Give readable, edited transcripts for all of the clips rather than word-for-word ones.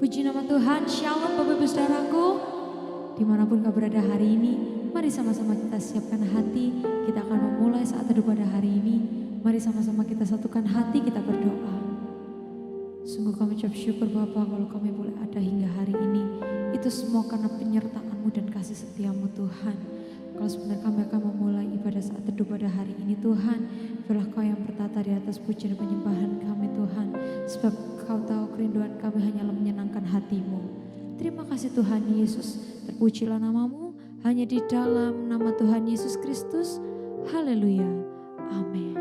Puji nama Tuhan, Shalom Bapak Ibu Saudaraku. Dimanapun kau berada hari ini, mari sama-sama kita siapkan hati. Kita akan memulai saat teduh pada hari ini. Mari sama-sama kita satukan hati, kita berdoa. Sungguh kami ucap syukur Bapa kalau kami boleh ada hingga hari ini. Itu semua karena penyertaan-Mu dan kasih setia-Mu Tuhan. Kalau sebenarnya kami akan memulai ibadah saat teduh pada hari ini Tuhan, biarlah Kau yang bertata di atas pujian dan penyembahan kami Tuhan. Sebab Kau tahu kerinduan kami hanyalah menyenangkan hati-Mu. Terima kasih Tuhan Yesus, terpujilah nama-Mu hanya di dalam nama Tuhan Yesus Kristus. Haleluya, amin.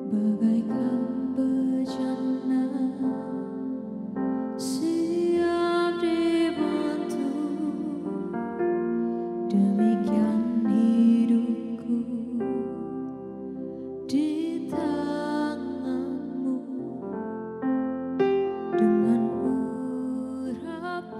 Bagaikan bejana siap dibantu, demikian hidupku di tangan-Mu. Dengan urapan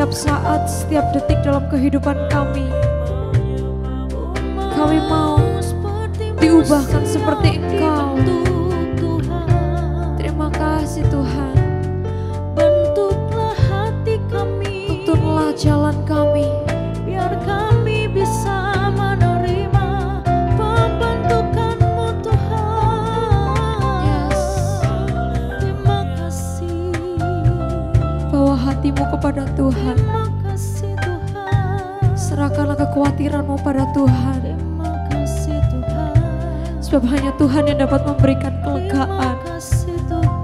setiap saat, setiap detik dalam kehidupan kami. Kami mau diubahkan seperti Engkau. Terima kasih Tuhan. Bentuklah hati kami, tuntunlah jalan kami, biar kami bisa menerima pembentukan-Mu Tuhan. Yes. Terima kasih. Bawa hatimu kepada Tuhan. Terima kasih Tuhan. Serahkanlah kekhawatiranmu pada Tuhan. Terima kasih Tuhan. Sebab hanya Tuhan yang dapat memberikan kelegaan. Terima kasih Tuhan.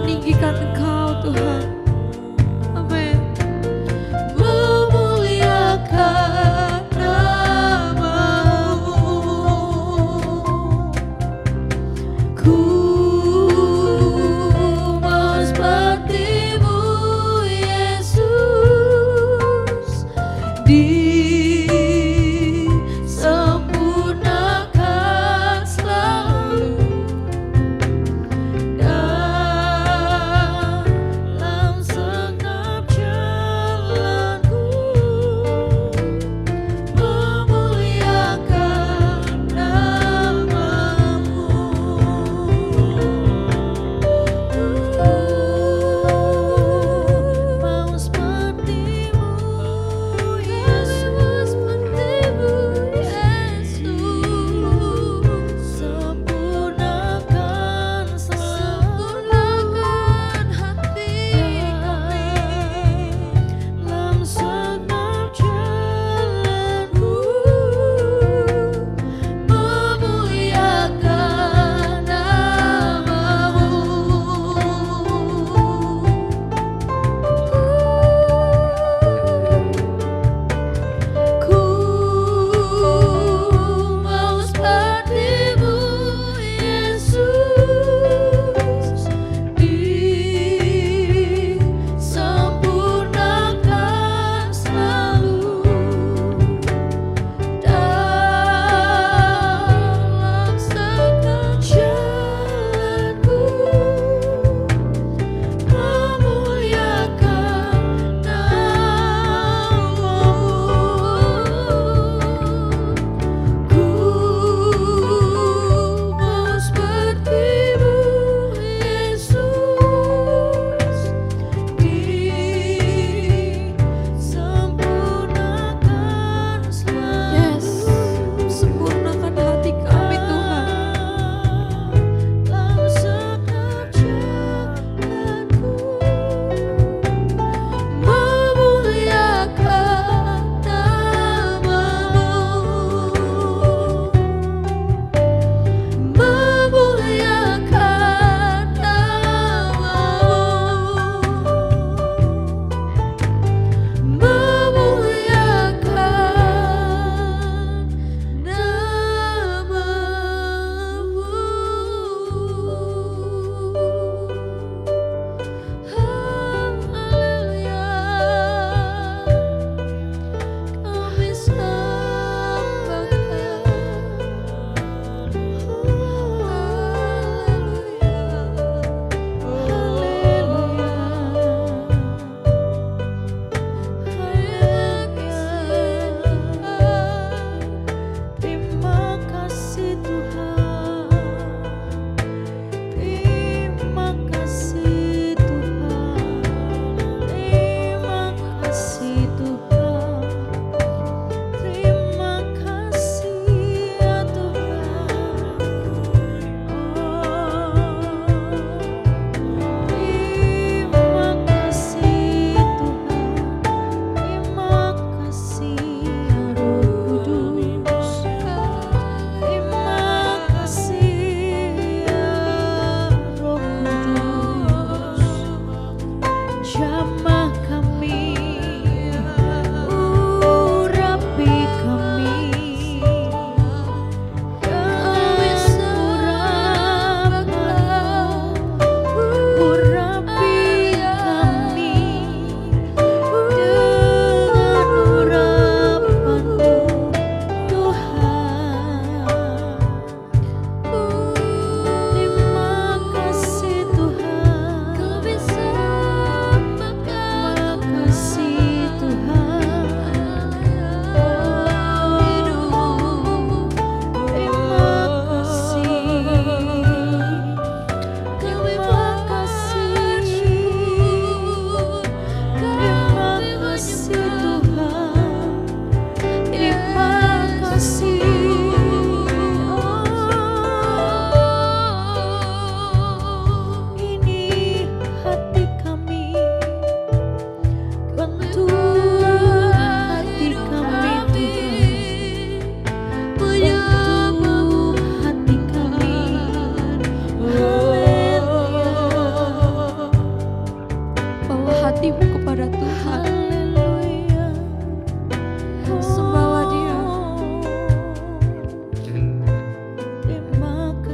meninggikan Engkau Tuhan. Amin. Memuliakan nama-Mu, ku mau seperti-Mu Yesus, disempurnakan selalu dalam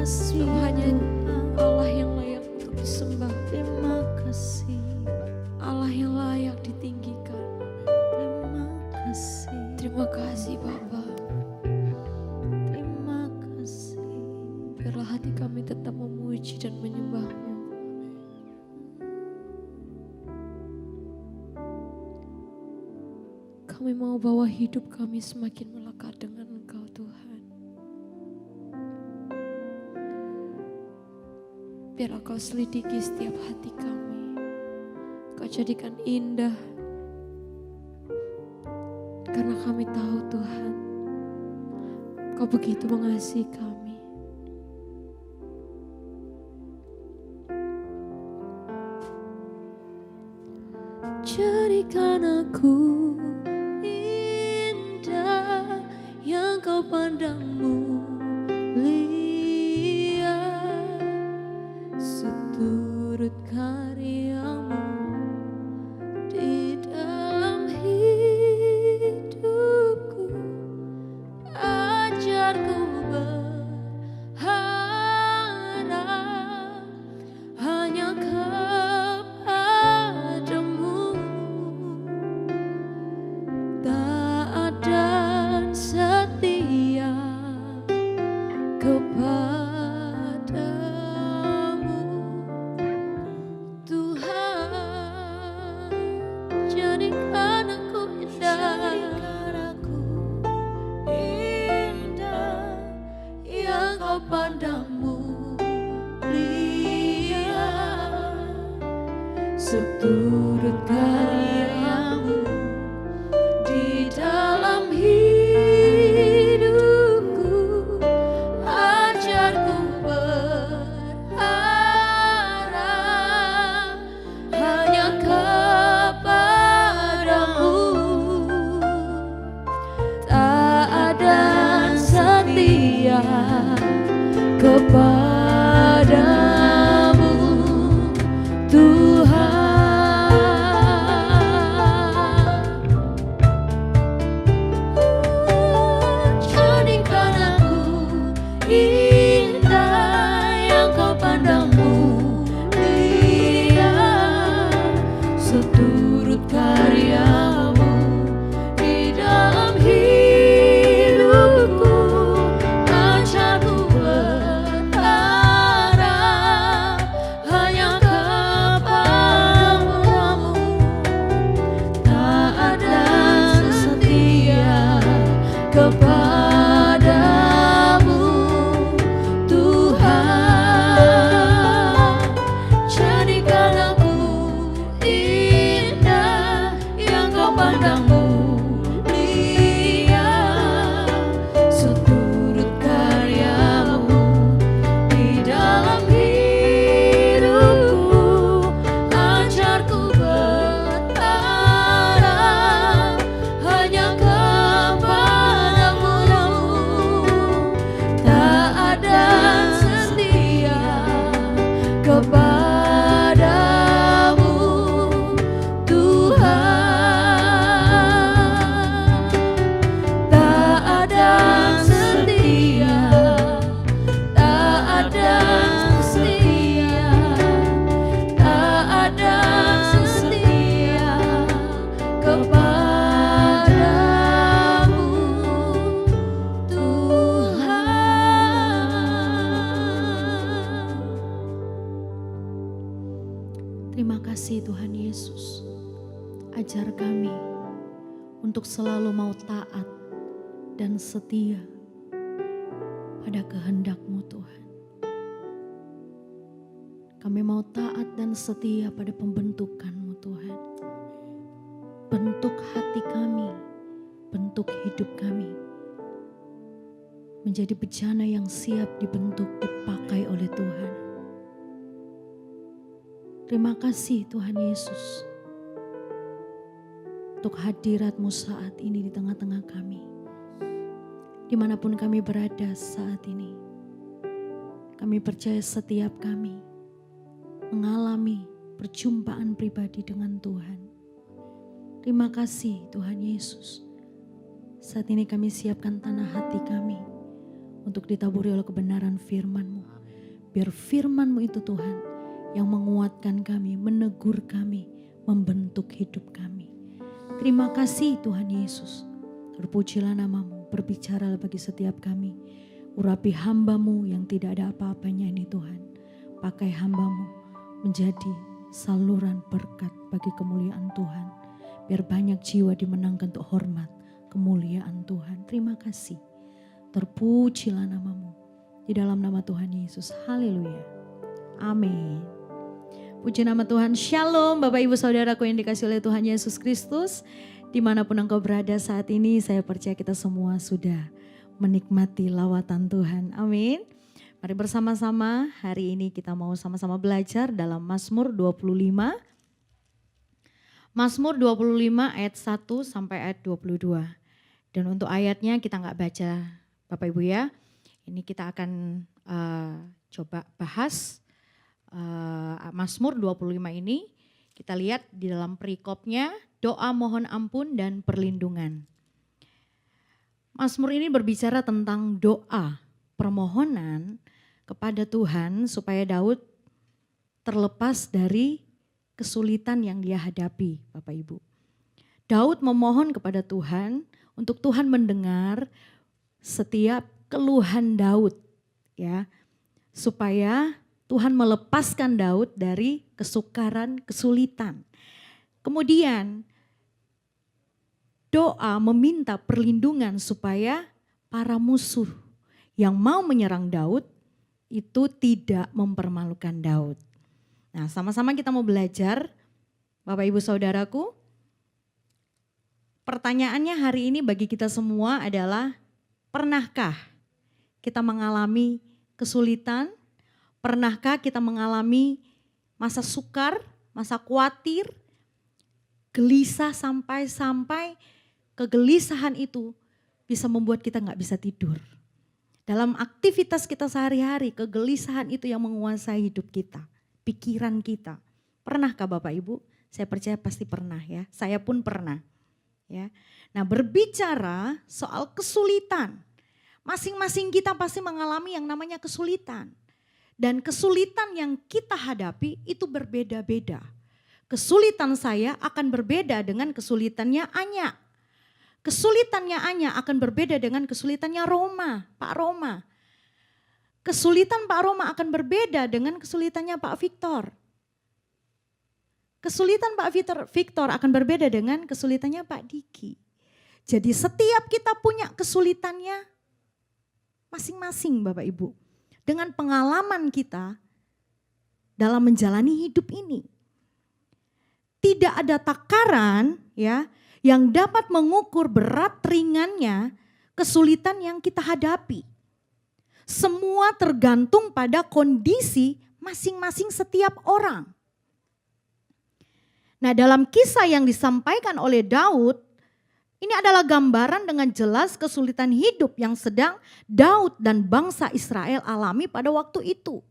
kasih Sebab hanya Tuhan. Allah yang layak untuk disembah, Terima kasih, Allah yang layak ditinggikan. terima kasih, Terima kasih Bapa. terima kasih. Biarlah hati kami tetap memuji dan menyembah-Mu. Kami mau bawa hidup kami semakin melekat dengan Engkau Tuhan. Biarlah Kau selidiki setiap hati kami. Kau jadikan indah. Karena kami tahu Tuhan, Kau begitu mengasihi kami. Jadikan aku indah yang kau pandang mulia, seturut karyamu di dalam hidupku. Ajarku berharap hanya kepadamu, taat dan setia kepadamu. Tuhan, jadikan aku indah yang kau pandang mulia, seturut karyamu di dalam hidupku. Ajarku berharap hanya kepadamu, taat dan setia kepadamu, Tuhan. Jadikan aku indah yang kau pandang mulia, seturut karyamu di dalam hidupku. Ajarku berharap hanya kepadamu, taat dan setia kepadamu, Tuhan. Jadikan aku indah yang kau pandang mulia, seturut karyamu di dalam hidupku. Ajarku berharap hanya kepadamu, taat dan setia kepadamu, Tuhan. Taat dan setia, taat dan setia, taat dan setia kepadamu, Tuhan. Terima kasih Tuhan Yesus. Ajar kami untuk selalu mau taat dan setia pada kehendak-Mu Tuhan. Kami mau taat dan setia pada pembentukan-Mu Tuhan. Bentuk hati kami, bentuk hidup kami menjadi bejana yang siap dibentuk, dipakai oleh Tuhan. Terima kasih Tuhan Yesus untuk hadirat-Mu saat ini di tengah-tengah kami. Dimanapun kami berada saat ini, kami percaya setiap kami mengalami perjumpaan pribadi dengan Tuhan. Terima kasih Tuhan Yesus. Saat ini kami siapkan tanah hati kami untuk ditaburi oleh kebenaran firman-Mu. Biar firman-Mu itu Tuhan yang menguatkan kami, menegur kami, membentuk hidup kami. Terima kasih Tuhan Yesus. Terpujilah nama-Mu, berbicaralah bagi setiap kami. Urapi hamba-Mu yang tidak ada apa-apanya ini Tuhan. Pakai hamba-Mu menjadi saluran berkat bagi kemuliaan Tuhan. Biar banyak jiwa dimenangkan untuk hormat kemuliaan Tuhan. Terima kasih. Terpujilah nama-Mu. Di dalam nama Tuhan Yesus. Haleluya. Amin. Puji nama Tuhan. Shalom Bapak Ibu Saudaraku yang dikasihi oleh Tuhan Yesus Kristus. Dimanapun engkau berada saat ini, saya percaya kita semua sudah menikmati lawatan Tuhan. Amin. Mari bersama-sama hari ini kita mau sama-sama belajar dalam Mazmur 25. Mazmur 25 ayat 1 sampai ayat 22. Dan untuk ayatnya kita nggak baca Bapak Ibu ya. Ini kita akan coba bahas Mazmur 25 ini. Kita lihat di dalam perikopnya doa mohon ampun dan perlindungan. Mazmur ini berbicara tentang doa, permohonan kepada Tuhan supaya Daud terlepas dari kesulitan yang dia hadapi, Bapak Ibu. Daud memohon kepada Tuhan untuk Tuhan mendengar setiap keluhan Daud, ya, supaya Tuhan melepaskan Daud dari kesukaran, kesulitan. Kemudian doa meminta perlindungan supaya para musuh yang mau menyerang Daud itu tidak mempermalukan Daud. Nah, sama-sama kita mau belajar, Bapak Ibu Saudaraku. Pertanyaannya hari ini bagi kita semua adalah, pernahkah kita mengalami kesulitan? Pernahkah kita mengalami masa sukar, masa khawatir, gelisah sampai kegelisahan itu bisa membuat kita nggak bisa tidur. Dalam aktivitas kita sehari-hari, kegelisahan itu yang menguasai hidup kita, pikiran kita. Pernahkah Bapak Ibu? Saya percaya pasti pernah ya. Saya pun pernah. Ya. Nah, berbicara soal kesulitan, masing-masing kita pasti mengalami yang namanya kesulitan. Dan kesulitan yang kita hadapi itu berbeda-beda. Kesulitan saya akan berbeda dengan kesulitannya Anya. Kesulitannya Anya akan berbeda dengan kesulitannya Pak Roma. Kesulitan Pak Roma akan berbeda dengan kesulitannya Pak Victor. Kesulitan Pak Victor akan berbeda dengan kesulitannya Pak Diki. Jadi setiap kita punya kesulitannya masing-masing Bapak Ibu. Dengan pengalaman kita dalam menjalani hidup ini. Tidak ada takaran ya yang dapat mengukur berat ringannya kesulitan yang kita hadapi. Semua tergantung pada kondisi masing-masing setiap orang. Nah, dalam kisah yang disampaikan oleh Daud, ini adalah gambaran dengan jelas kesulitan hidup yang sedang Daud dan bangsa Israel alami pada waktu itu.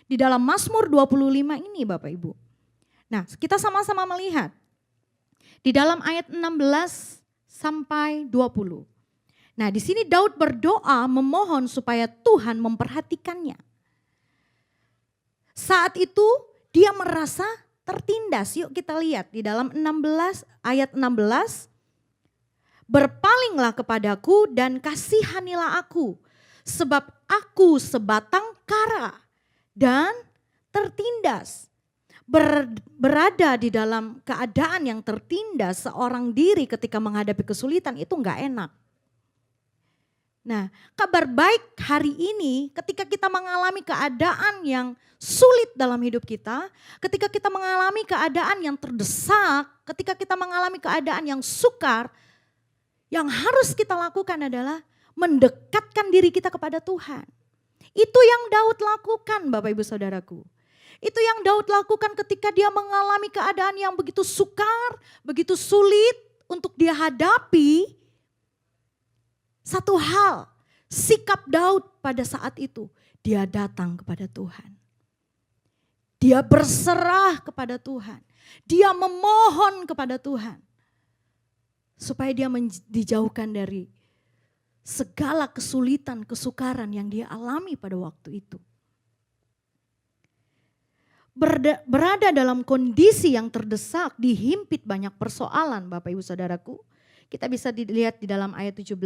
Di dalam Mazmur 25 ini Bapak Ibu. Nah, kita sama-sama melihat. Di dalam ayat 16 sampai 20. Nah, di sini Daud berdoa memohon supaya Tuhan memperhatikannya. Saat itu dia merasa tertindas. Yuk kita lihat di dalam ayat 16. Berpalinglah kepadaku dan kasihanilah aku, sebab aku sebatang kara dan tertindas. Berada di dalam keadaan yang tertindas seorang diri ketika menghadapi kesulitan itu enggak enak. Nah, kabar baik hari ini ketika kita mengalami keadaan yang sulit dalam hidup kita, ketika kita mengalami keadaan yang terdesak, ketika kita mengalami keadaan yang sukar, yang harus kita lakukan adalah mendekatkan diri kita kepada Tuhan. Itu yang Daud lakukan Bapak Ibu Saudaraku. Itu yang Daud lakukan ketika dia mengalami keadaan yang begitu sukar, begitu sulit untuk dia hadapi. Satu hal, sikap Daud pada saat itu, dia datang kepada Tuhan. Dia berserah kepada Tuhan. Dia memohon kepada Tuhan. Supaya dia dijauhkan dari segala kesulitan, kesukaran yang dia alami pada waktu itu. berada dalam kondisi yang terdesak, dihimpit banyak persoalan Bapak Ibu Saudaraku. Kita bisa dilihat di dalam ayat 17.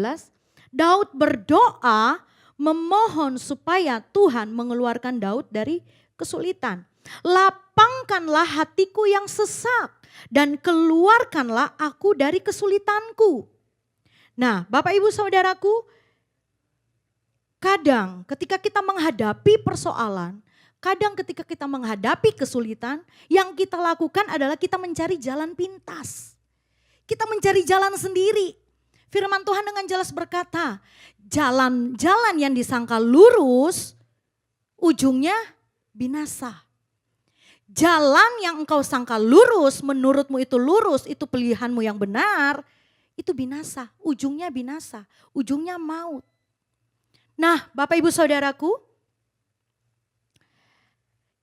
Daud berdoa memohon supaya Tuhan mengeluarkan Daud dari kesulitan. Lapangkanlah hatiku yang sesak dan keluarkanlah aku dari kesulitanku. Nah, Bapak Ibu Saudaraku, kadang ketika kita menghadapi persoalan, kadang ketika kita menghadapi kesulitan, yang kita lakukan adalah kita mencari jalan pintas. Kita mencari jalan sendiri. Firman Tuhan dengan jelas berkata, jalan-jalan yang disangka lurus, ujungnya binasa. Jalan yang engkau sangka lurus, menurutmu itu lurus, itu pilihanmu yang benar, itu binasa, ujungnya binasa, ujungnya maut. Nah, Bapak Ibu Saudaraku,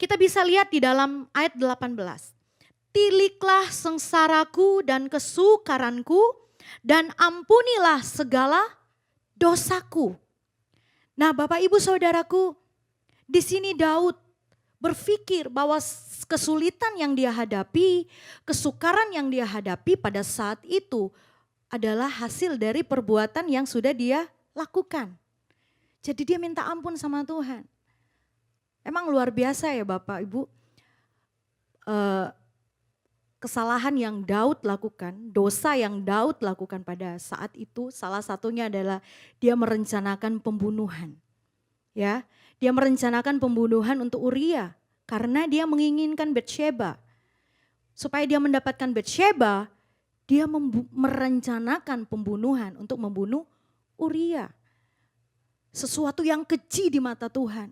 kita bisa lihat di dalam ayat 18. Tiliklah sengsaraku dan kesukaranku dan ampunilah segala dosaku. Nah, Bapak Ibu Saudaraku, di sini Daud berpikir bahwa kesulitan yang dia hadapi, kesukaran yang dia hadapi pada saat itu adalah hasil dari perbuatan yang sudah dia lakukan. Jadi dia minta ampun sama Tuhan. Emang luar biasa ya Bapak Ibu. Kesalahan yang Daud lakukan, dosa yang Daud lakukan pada saat itu salah satunya adalah dia merencanakan pembunuhan. Ya, dia merencanakan pembunuhan untuk Uria karena dia menginginkan Batsyeba. Supaya dia mendapatkan Batsyeba, dia merencanakan pembunuhan untuk membunuh Uria. Sesuatu yang keji di mata Tuhan.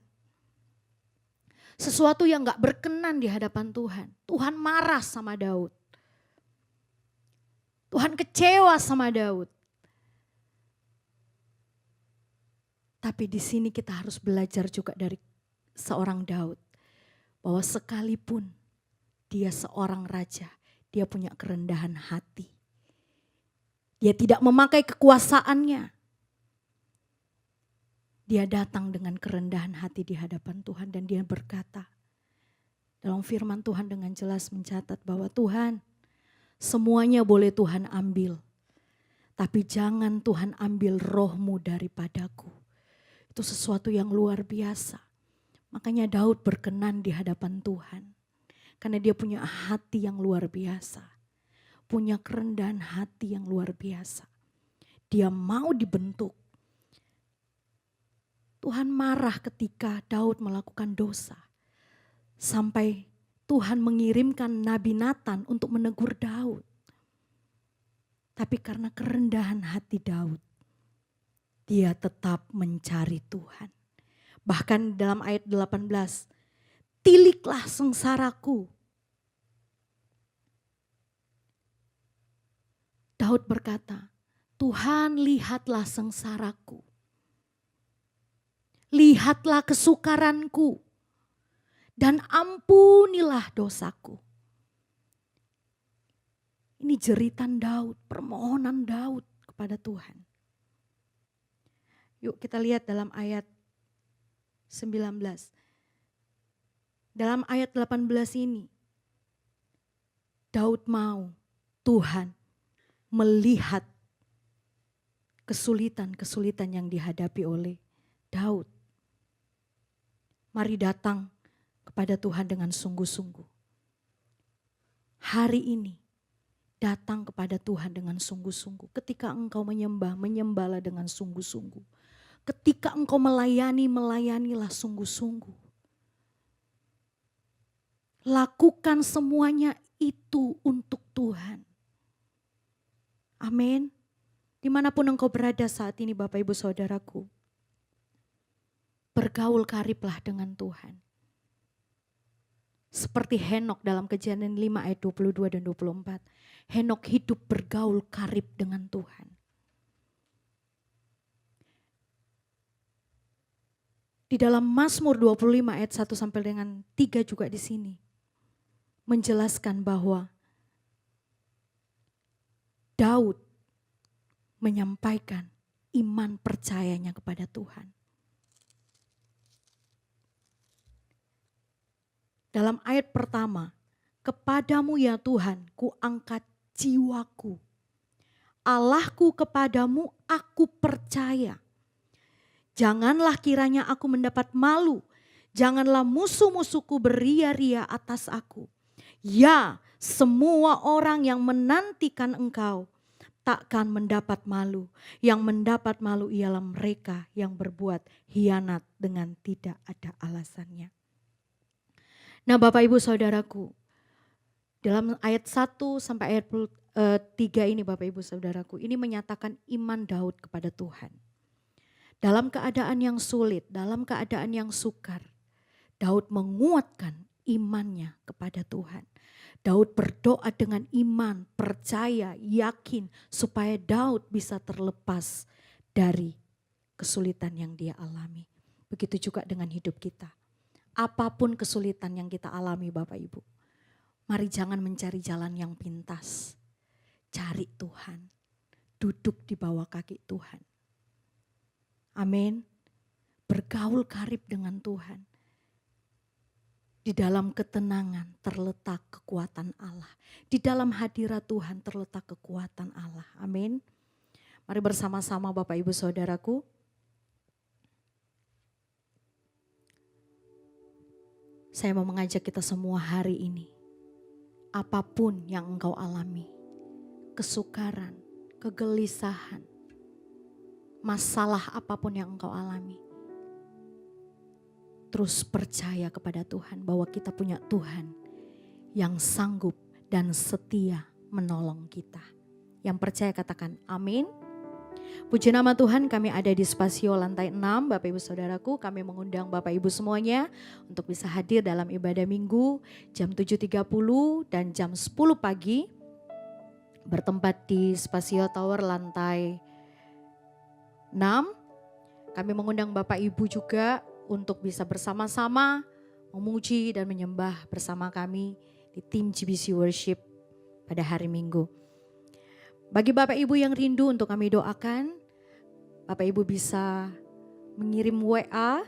Sesuatu yang gak berkenan di hadapan Tuhan. Tuhan marah sama Daud. Tuhan kecewa sama Daud. Tapi di sini kita harus belajar juga dari seorang Daud. Bahwa sekalipun dia seorang raja, dia punya kerendahan hati. Dia tidak memakai kekuasaannya. Dia datang dengan kerendahan hati di hadapan Tuhan dan dia berkata, dalam firman Tuhan dengan jelas mencatat bahwa Tuhan, semuanya boleh Tuhan ambil, tapi jangan Tuhan ambil roh-Mu daripadaku. Itu sesuatu yang luar biasa. Makanya Daud berkenan di hadapan Tuhan, karena dia punya hati yang luar biasa, punya kerendahan hati yang luar biasa. Dia mau dibentuk. Tuhan marah ketika Daud melakukan dosa. Sampai Tuhan mengirimkan Nabi Nathan untuk menegur Daud. Tapi karena kerendahan hati Daud, dia tetap mencari Tuhan. Bahkan dalam ayat 18, tiliklah sengsaraku. Daud berkata, Tuhan lihatlah sengsaraku. Lihatlah kesukaranku dan ampunilah dosaku. Ini jeritan Daud, permohonan Daud kepada Tuhan. Yuk kita lihat dalam ayat 19. Dalam ayat 18 ini, Daud mau Tuhan melihat kesulitan-kesulitan yang dihadapi oleh Daud. Mari datang kepada Tuhan dengan sungguh-sungguh. Hari ini datang kepada Tuhan dengan sungguh-sungguh. Ketika engkau menyembahlah dengan sungguh-sungguh. Ketika engkau melayanilah sungguh-sungguh. Lakukan semuanya itu untuk Tuhan. Amin. Dimanapun engkau berada saat ini Bapak Ibu Saudaraku. Bergaul kariblah dengan Tuhan. Seperti Henok dalam Kejadian 5 ayat 22 dan 24. Henok hidup bergaul karib dengan Tuhan. Di dalam Mazmur 25 ayat 1 sampai dengan 3 juga di sini. Menjelaskan bahwa Daud menyampaikan iman percayanya kepada Tuhan. Dalam ayat pertama, kepadamu ya Tuhan ku angkat jiwaku. Allahku, kepadamu aku percaya. Janganlah kiranya aku mendapat malu. Janganlah musuh-musuhku beria-ria atas aku. Ya, semua orang yang menantikan Engkau takkan mendapat malu. Yang mendapat malu ialah mereka yang berbuat hianat dengan tidak ada alasannya. Nah Bapak Ibu Saudaraku, dalam ayat 1 sampai ayat 3 ini Bapak Ibu Saudaraku, ini menyatakan iman Daud kepada Tuhan. Dalam keadaan yang sulit, dalam keadaan yang sukar, Daud menguatkan imannya kepada Tuhan. Daud berdoa dengan iman, percaya, yakin supaya Daud bisa terlepas dari kesulitan yang dia alami. Begitu juga dengan hidup kita. Apapun kesulitan yang kita alami Bapak Ibu, mari jangan mencari jalan yang pintas. Cari Tuhan, duduk di bawah kaki Tuhan. Amin. Bergaul karib dengan Tuhan. Di dalam ketenangan terletak kekuatan Allah. Di dalam hadirat Tuhan terletak kekuatan Allah. Amin. Mari bersama-sama Bapak Ibu Saudaraku. Saya mau mengajak kita semua hari ini. Apapun yang engkau alami. Kesukaran, kegelisahan, masalah apapun yang engkau alami. Terus percaya kepada Tuhan bahwa kita punya Tuhan yang sanggup dan setia menolong kita. Yang percaya katakan amin. Puji nama Tuhan, kami ada di Spasio lantai 6. Bapak Ibu Saudaraku, kami mengundang Bapak Ibu semuanya untuk bisa hadir dalam ibadah minggu jam 7.30 dan jam 10 pagi. Bertempat di Spasio Tower lantai 6. Kami mengundang Bapak Ibu juga untuk bisa bersama-sama memuji dan menyembah bersama kami di tim GBC Worship pada hari Minggu. Bagi Bapak Ibu yang rindu untuk kami doakan, Bapak Ibu bisa mengirim WA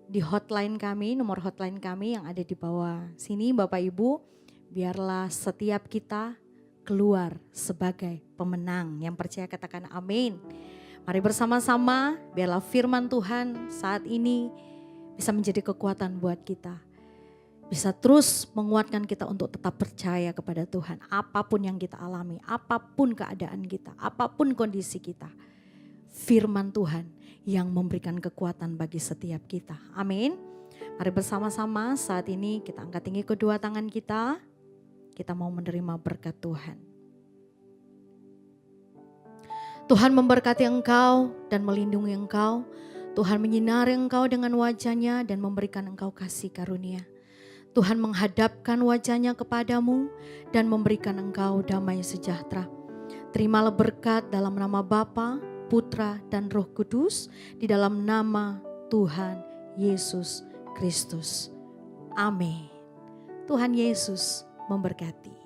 di hotline kami, nomor hotline kami yang ada di bawah sini Bapak Ibu. Biarlah setiap kita keluar sebagai pemenang. Yang percaya katakan amin. Mari bersama-sama biarlah firman Tuhan saat ini bisa menjadi kekuatan buat kita. Bisa terus menguatkan kita untuk tetap percaya kepada Tuhan. Apapun yang kita alami, apapun keadaan kita, apapun kondisi kita. Firman Tuhan yang memberikan kekuatan bagi setiap kita. Amin. Mari bersama-sama saat ini kita angkat tinggi kedua tangan kita. Kita mau menerima berkat Tuhan. Tuhan memberkati engkau dan melindungi engkau. Tuhan menyinari engkau dengan wajah-Nya dan memberikan engkau kasih karunia. Tuhan menghadapkan wajah-Nya kepadamu dan memberikan engkau damai sejahtera. Terimalah berkat dalam nama Bapa, Putra dan Roh Kudus, di dalam nama Tuhan Yesus Kristus. Amin. Tuhan Yesus memberkati.